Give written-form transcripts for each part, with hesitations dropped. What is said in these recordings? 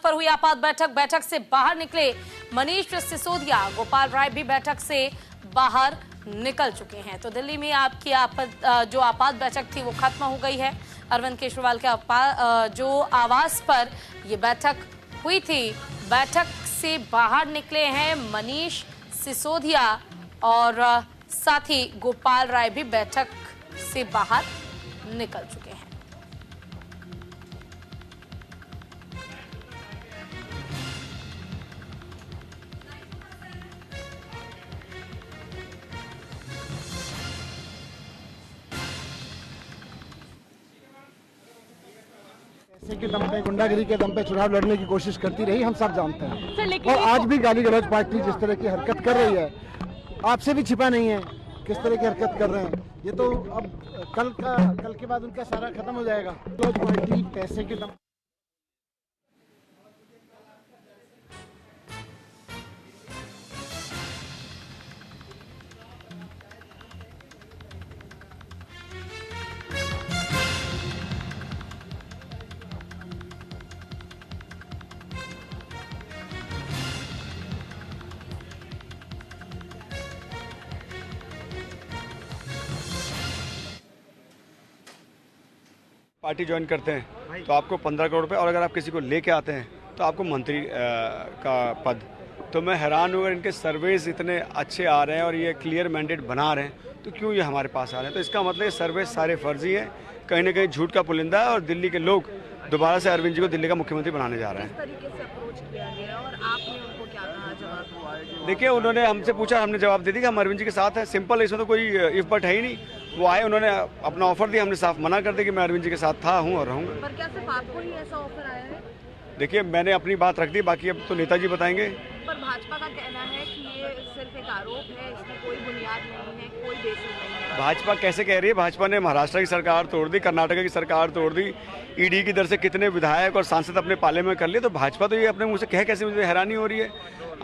पर हुई आपात बैठक से बाहर निकले मनीष सिसोदिया, गोपाल राय भी बैठक से बाहर निकल चुके हैं। तो दिल्ली में आपकी जो आपात बैठक थी वो खत्म हो गई है। अरविंद केजरीवाल के जो आवास पर ये बैठक हुई थी, बैठक से बाहर निकले हैं मनीष सिसोदिया और साथ ही गोपाल राय भी बैठक से बाहर निकल चुके हैं। पैसे के दम पे, गुंडागिरी के दम पे चुनाव लड़ने की कोशिश करती रही, हम सब जानते हैं। और आज भी गाली गलौज पार्टी जिस तरह की हरकत कर रही है, आपसे भी छिपा नहीं है किस तरह की हरकत कर रहे हैं। ये तो अब कल के बाद उनका सारा खत्म हो जाएगा। गलौज पार्टी पैसे के दम पार्टी ज्वाइन करते हैं तो आपको 15 करोड़ रुपए, और अगर आप किसी को लेके आते हैं तो आपको मंत्री का पद। तो मैं हैरान हूँ, अगर इनके सर्वेज इतने अच्छे आ रहे हैं और ये क्लियर मैंडेट बना रहे हैं तो क्यों ये हमारे पास आ रहे हैं। तो इसका मतलब ये सर्वेज सारे फर्जी हैं, कहीं ना कहीं झूठ का पुलिंदा है और दिल्ली के लोग दोबारा से अरविंद जी को दिल्ली का मुख्यमंत्री बनाने जा रहे हैं। किस तरीके से अप्रोच किया गया और आपने उनको क्या कहा, जवाब? देखिए, उन्होंने हमसे पूछा, हमने जवाब दे दिया कि हम अरविंद जी के साथ हैं। सिंपल, इसमें तो कोई इफ बट है ही नहीं। वो आए, उन्होंने अपना ऑफर दिया, हमने साफ मना कर दिया कि मैं अरविंद जी के साथ था, हूँ और रहूँगा। पर क्या सिर्फ आपको ही ऐसा ऑफर आया है? देखिए, मैंने अपनी बात रख दी, बाकी अब तो नेताजी बताएंगे। पर भाजपा का कहना है कि ये सिर्फ एक आरोप है, इसमें कोई बुनियाद नहीं है, कोई बेसिस नहीं है। भाजपा कैसे कह रही है? भाजपा ने महाराष्ट्र की सरकार तोड़ दी, कर्नाटक की सरकार तोड़ दी, ईडी की दर से कितने विधायक और सांसद अपने पाले में कर लिए। तो भाजपा तो ये अपने मुंह से कह कैसे, मुझे हैरानी हो रही है।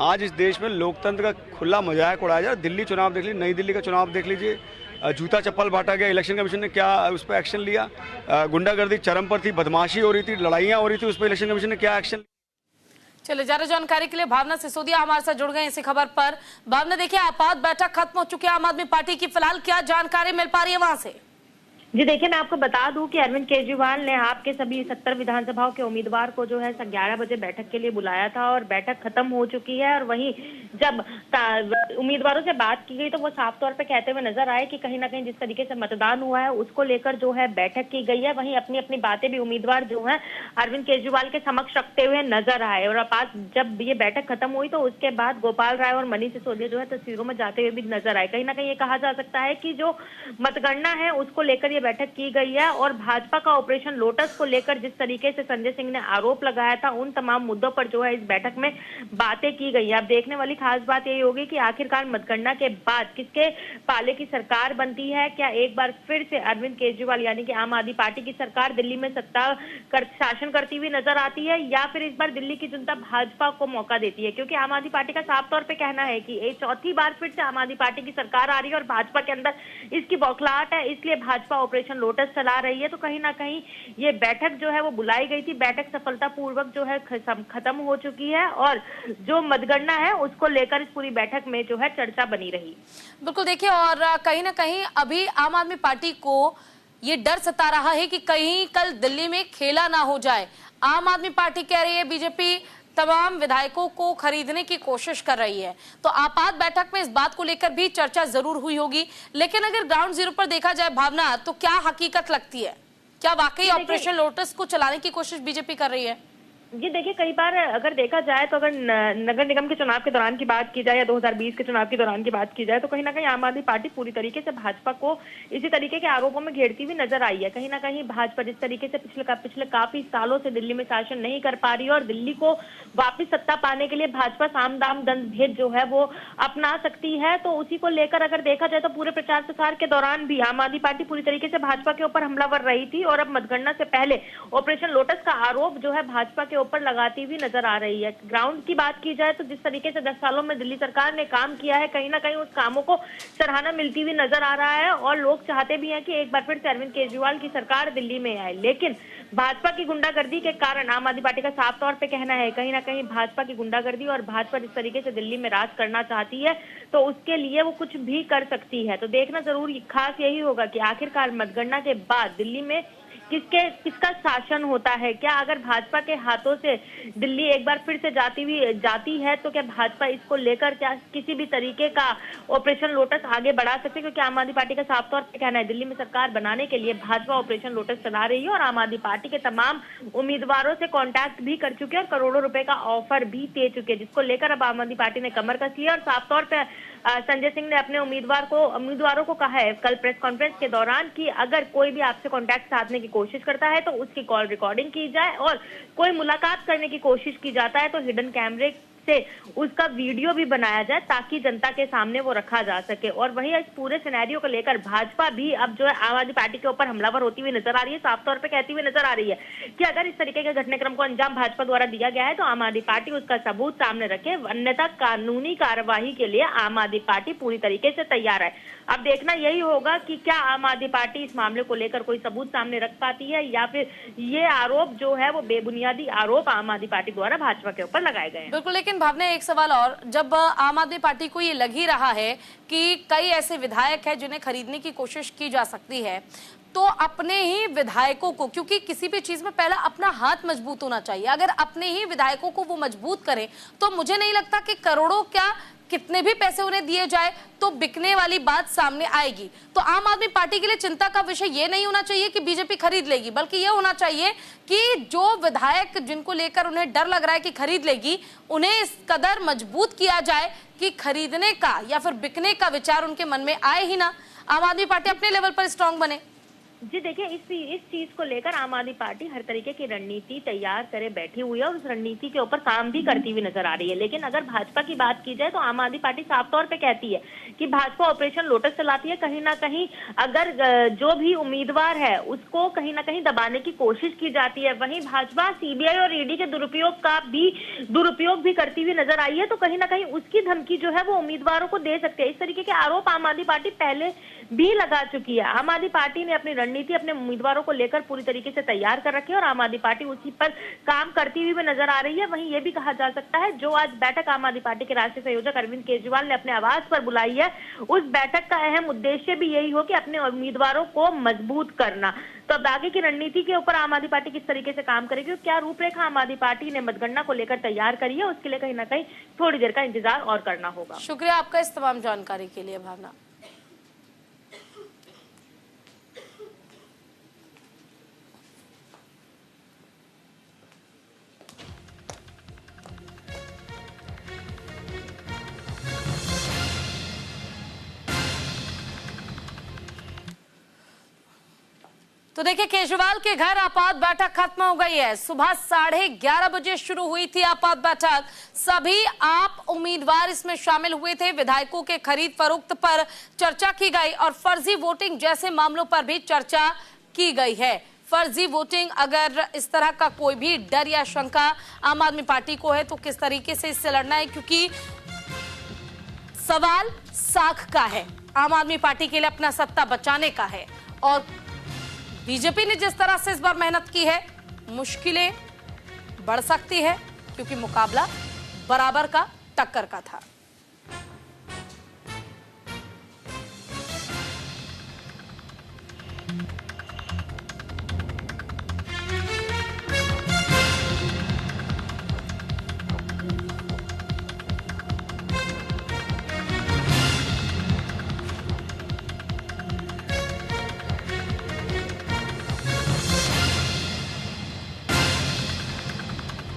आज इस देश में लोकतंत्र का खुला मजाक उड़ाया जाए। दिल्ली चुनाव देख लीजिए, नई दिल्ली का चुनाव देख लीजिए, जूता चप्पल बांटा गया। इलेक्शन कमीशन ने क्या उस पर एक्शन लिया? गुंडागर्दी चरम पर थी, बदमाशी हो रही थी, लड़ाइयाँ हो रही थी, उस पर इलेक्शन कमीशन ने क्या एक्शन? चलिए, ज्यादा जानकारी के लिए भावना सिसोदिया हमारे साथ जुड़ गए इसी खबर पर। भावना, देखिए आपात बैठक खत्म हो चुकी है आम आदमी पार्टी की, फिलहाल क्या जानकारी मिल पा रही है वहां से? जी देखिए, मैं आपको बता दूं कि अरविंद केजरीवाल ने आपके सभी 70 विधानसभाओं के उम्मीदवार को जो है 11 बजे बैठक के लिए बुलाया था और बैठक खत्म हो चुकी है। और वहीं जब उम्मीदवारों से बात की गई तो वो साफ तौर पे कहते हुए नजर आए कि कहीं ना कहीं जिस तरीके से मतदान हुआ है उसको लेकर जो है बैठक की गई है। वहीं अपनी अपनी बातें भी उम्मीदवार जो है अरविंद केजरीवाल के समक्ष रखते हुए नजर आए। और जब ये बैठक खत्म हुई तो उसके बाद गोपाल राय और मनीष सिसोदिया जो है तस्वीरों में जाते हुए भी नजर आए। कहीं ना कहीं ये कहा जा सकता है कि जो मतगणना है उसको लेकर बैठक की गई है और भाजपा का ऑपरेशन लोटस को लेकर जिस तरीके से संजय सिंह ने आरोप लगाया था उन तमाम मुद्दों पर जो है इस बैठक में बातें की गई है। अब देखने वाली खास बात यही होगी कि आखिरकार मतगणना के बाद किसके पाले की सरकार बनती है। क्या एक बार फिर से अरविंद केजरीवाल यानी कि आम आदमी पार्टी की सरकार दिल्ली में शासन करती हुई नजर आती है, या फिर इस बार दिल्ली की जनता भाजपा को मौका देती है? क्योंकि आम आदमी पार्टी का साफ तौर पर कहना है कि ये चौथी बार फिर से आम आदमी पार्टी की सरकार आ रही है और भाजपा के अंदर इसकी बौखलाहट है, इसलिए भाजपा ऑपरेशन लोटस चला रही है। तो कहीं ना कहीं ये बैठक जो है वो बुलाई गई थी, बैठक सफलतापूर्वक जो है खत्म हो चुकी है और जो मतगणना है उसको लेकर इस पूरी बैठक में जो है चर्चा बनी रही। बिल्कुल, देखिए, और कहीं ना कहीं अभी आम आदमी पार्टी को ये डर सता रहा है कि कहीं कल दिल्ली में खेला ना हो जाए। आम आदमी पार्टी कह रही है बीजेपी तमाम विधायकों को खरीदने की कोशिश कर रही है, तो आपात बैठक में इस बात को लेकर भी चर्चा जरूर हुई होगी। लेकिन अगर ग्राउंड जीरो पर देखा जाए भावना, तो क्या हकीकत लगती है? क्या वाकई ऑपरेशन लोटस को चलाने की कोशिश बीजेपी कर रही है? जी देखिए, कई बार अगर देखा जाए तो अगर नगर निगम के चुनाव के दौरान की बात की जाए या 2020 के चुनाव के दौरान की बात की जाए तो कहीं ना कहीं आम आदमी पार्टी पूरी तरीके से भाजपा को इसी तरीके के आरोपों में घेरती हुई नजर आई है। कहीं ना कहीं भाजपा जिस तरीके से पिछले काफी सालों से दिल्ली में शासन नहीं कर पा रही है और दिल्ली को वापिस सत्ता पाने के लिए भाजपा साम दाम दंड भेद जो है वो अपना सकती है, तो उसी को लेकर अगर देखा जाए तो पूरे प्रचार प्रसार के दौरान भी आम आदमी पार्टी पूरी तरीके से भाजपा के ऊपर हमलावर रही थी। और अब मतगणना से पहले ऑपरेशन लोटस का आरोप जो है भाजपा के ऊपर लगाती हुई नजर आ रही है। ग्राउंड की बात की जाए तो जिस तरीके से 10 सालों में दिल्ली सरकार ने काम किया है, कहीं ना कहीं उस कामों को सराहना मिलती हुई नजर आ रहा है और लोग चाहते भी हैं कि एक बार फिर से अरविंद केजरीवाल की सरकार दिल्ली में आए। लेकिन भाजपा की गुंडागर्दी के कारण आम आदमी पार्टी का साफ तौर पे कहना है कहीं ना कहीं भाजपा की गुंडागर्दी और भाजपा जिस तरीके से दिल्ली में राज करना चाहती है तो उसके लिए वो कुछ भी कर सकती है। तो देखना जरूर खास यही होगा कि आखिरकार मतगणना के बाद दिल्ली में किसका शासन होता है। क्या अगर भाजपा के हाथों से दिल्ली एक बार फिर से जाती है तो क्या भाजपा इसको लेकर क्या किसी भी तरीके का ऑपरेशन लोटस आगे बढ़ा सकते हैं? क्योंकि आम आदमी पार्टी का साफ तौर पर कहना है दिल्ली में सरकार बनाने के लिए भाजपा ऑपरेशन लोटस चला रही है और आम आदमी पार्टी के तमाम उम्मीदवारों से कॉन्टैक्ट भी कर चुके हैं और करोड़ों रुपए का ऑफर भी दे चुके हैं, जिसको लेकर अब आम आदमी पार्टी ने कमर कस ली है। और साफ तौर पर संजय सिंह ने अपने उम्मीदवारों को कहा है कल प्रेस कॉन्फ्रेंस के दौरान कि अगर कोई भी आपसे कॉन्टैक्ट साधने की कोशिश करता है तो उसकी कॉल रिकॉर्डिंग की जाए और कोई मुलाकात करने की कोशिश की जाता है तो हिडन कैमरे से उसका वीडियो भी बनाया जाए ताकि जनता के सामने वो रखा जा सके। और वहीं इस पूरे सिनेरियो को लेकर भाजपा भी अब जो है आम आदमी पार्टी के ऊपर हमलावर होती हुई नजर आ रही है, साफ तौर पे कहती हुई नजर आ रही है कि अगर इस तरीके के घटनाक्रम को अंजाम भाजपा द्वारा दिया गया है तो आम आदमी पार्टी उसका सबूत सामने रखे, अन्यथा कानूनी कार्यवाही के लिए आम आदमी पार्टी पूरी तरीके से तैयार है। अब देखना यही होगा कि क्या आम आदमी पार्टी इस मामले को लेकर कोई सबूत सामने रख पाती है या फिर ये आरोप जो है वो बेबुनियादी आरोप आम आदमी पार्टी द्वारा भाजपा के ऊपर लगाए गए हैं। बिल्कुल, लेकिन भावना एक सवाल और, जब आम आदमी पार्टी को ये लग ही रहा है कि कई ऐसे विधायक हैं जिन्हें खरीदने की कोशिश की जा सकती है तो अपने ही विधायकों को, क्योंकि किसी भी चीज में पहला अपना हाथ मजबूत होना चाहिए, अगर अपने ही विधायकों को वो मजबूत करें तो मुझे नहीं लगता कि करोड़ों क्या कितने भी पैसे उन्हें दिए जाए तो बिकने वाली बात सामने आएगी। तो आम आदमी पार्टी के लिए चिंता का विषय ये नहीं होना चाहिए कि बीजेपी खरीद लेगी, बल्कि ये होना चाहिए कि जो विधायक जिनको लेकर उन्हें डर लग रहा है कि खरीद लेगी उन्हें इस कदर मजबूत किया जाए कि खरीदने का या फिर बिकने का विचार उनके मन में आए ही ना, आम आदमी पार्टी अपने लेवल पर स्ट्रांग बने। जी देखिए, इस चीज को लेकर आम आदमी पार्टी हर तरीके की रणनीति तैयार करे बैठी हुई है और उस रणनीति के ऊपर काम भी करती हुई नजर आ रही है। लेकिन अगर भाजपा की बात की जाए तो आम आदमी पार्टी साफ तौर पे कहती है कि भाजपा ऑपरेशन लोटस चलाती है। कहीं ना कहीं अगर जो भी उम्मीदवार है उसको कहीं ना कहीं दबाने की कोशिश की जाती है। वहीं भाजपा सीबीआई और ईडी के दुरुपयोग भी करती हुई नजर आई है, तो कहीं ना कहीं उसकी धमकी जो है वो उम्मीदवारों को दे सकते हैं। इस तरीके के आरोप आम आदमी पार्टी पहले भी लगा चुकी है। आम आदमी पार्टी ने अपनी रणनीति अपने उम्मीदवारों को लेकर पूरी तरीके से तैयार कर रखी है और आम आदमी पार्टी उसी पर काम करती हुई भी नजर आ रही है। वहीं ये भी कहा जा सकता है जो आज बैठक आम आदमी पार्टी के राष्ट्रीय संयोजक अरविंद केजरीवाल ने अपने आवास पर बुलाई है, उस बैठक का अहम उद्देश्य भी यही हो कि अपने उम्मीदवारों को मजबूत करना। तो अब आगे की रणनीति के ऊपर आम आदमी पार्टी किस तरीके से काम करेगी, क्या रूपरेखा आम आदमी पार्टी ने मतगणना को लेकर तैयार करी है, उसके लिए कहीं ना कहीं थोड़ी देर का इंतजार और करना होगा। शुक्रिया आपका इस तमाम जानकारी के लिए भावना। तो देखिए, केजरीवाल के घर आपात बैठक खत्म हो गई है। सुबह 11:30 बजे शुरू हुई थी आपात बैठक। सभी आप उम्मीदवार इसमें शामिल हुए थे। विधायकों के खरीद फरोख्त पर चर्चा की गई और फर्जी वोटिंग जैसे मामलों पर भी चर्चा की गई है। फर्जी वोटिंग, अगर इस तरह का कोई भी डर या शंका आम आदमी पार्टी को है तो किस तरीके से इससे लड़ना है, क्योंकि सवाल साख का है। आम आदमी पार्टी के लिए अपना सत्ता बचाने का है और बीजेपी ने जिस तरह से इस बार मेहनत की है, मुश्किलें बढ़ सकती है क्योंकि मुकाबला बराबर का, टक्कर का था।